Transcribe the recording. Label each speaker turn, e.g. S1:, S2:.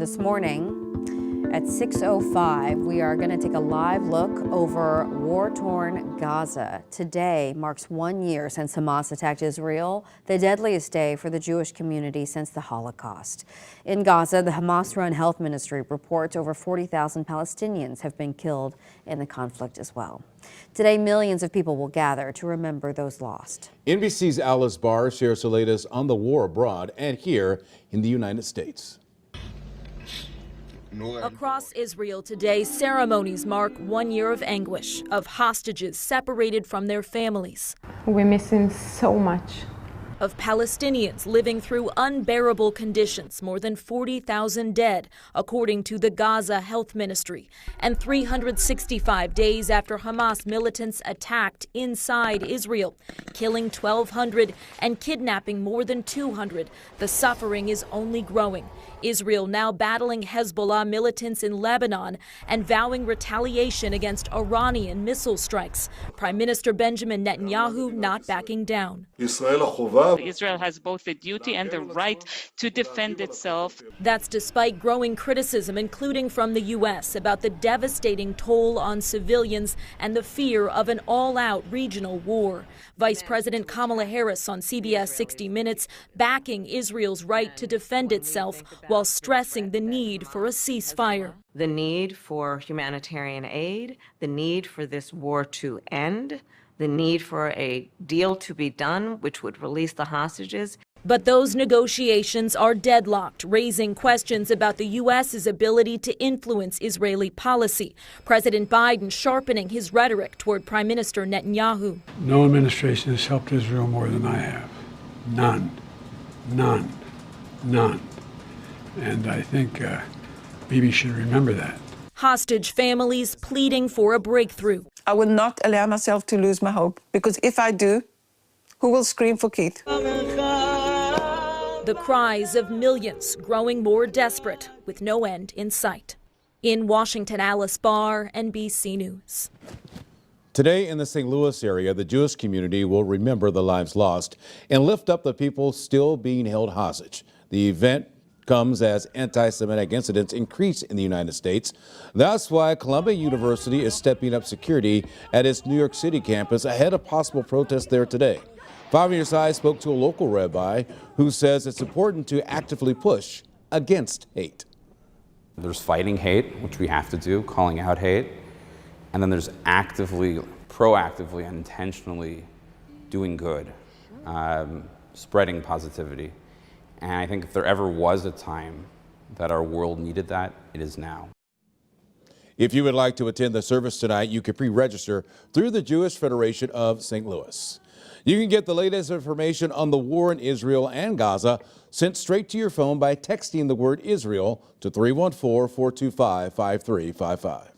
S1: This morning at 6:05, we are going to take a live look over war-torn Gaza. Today marks 1 year since Hamas attacked Israel, the deadliest day for the Jewish community since the Holocaust. In Gaza, the Hamas-run health ministry reports over 40,000 Palestinians have been killed in the conflict as well. Today, millions of people will gather to remember those lost.
S2: NBC's Alice Barr shares the latest on the war abroad and here in the United States.
S3: Across Israel today, ceremonies mark 1 year of anguish, of hostages separated from their families.
S4: We miss him so much.
S3: Of Palestinians living through unbearable conditions, more than 40,000 dead, according to the Gaza Health Ministry. And 365 days after Hamas militants attacked inside Israel, killing 1,200 and kidnapping more than 200, the suffering is only growing. Israel now battling Hezbollah militants in Lebanon and vowing retaliation against Iranian missile strikes. Prime Minister Benjamin Netanyahu not backing down.
S5: Israel has both the duty and the right to defend itself.
S3: That's despite growing criticism, including from the U.S., about the devastating toll on civilians and the fear of an all-out regional war. Vice President Kamala Harris on CBS 60 Minutes backing Israel's right to defend itself while stressing the need for a ceasefire.
S6: The need for humanitarian aid, the need for this war to end, the need for a deal to be done which would release the hostages.
S3: But those negotiations are deadlocked, raising questions about the U.S.'s ability to influence Israeli policy. President Biden sharpening his rhetoric toward Prime Minister Netanyahu.
S7: No administration has helped Israel more than I have. None. None. None. And I think Bibi should remember that.
S3: Hostage families pleading for a breakthrough.
S8: I will not allow myself to lose my hope, because if I do, who will scream for Keith?
S3: The cries of millions growing more desperate with no end in sight. In Washington, Alice Barr, NBC News.
S2: Today in the St. Louis area, the Jewish community will remember the lives lost and lift up the people still being held hostage. The event comes as anti-Semitic incidents increase in the United States. That's why Columbia University is stepping up security at its New York City campus ahead of possible protests there today. 5 on Your Side spoke to a local rabbi who says it's important to actively push against hate.
S9: There's fighting hate, which we have to do, calling out hate, and then there's actively, proactively, and intentionally doing good, spreading positivity. And I think if there ever was a time that our world needed that, it is now.
S2: If you would like to attend the service tonight, you can pre-register through the Jewish Federation of St. Louis. You can get the latest information on the war in Israel and Gaza sent straight to your phone by texting the word Israel to 314-425-5355.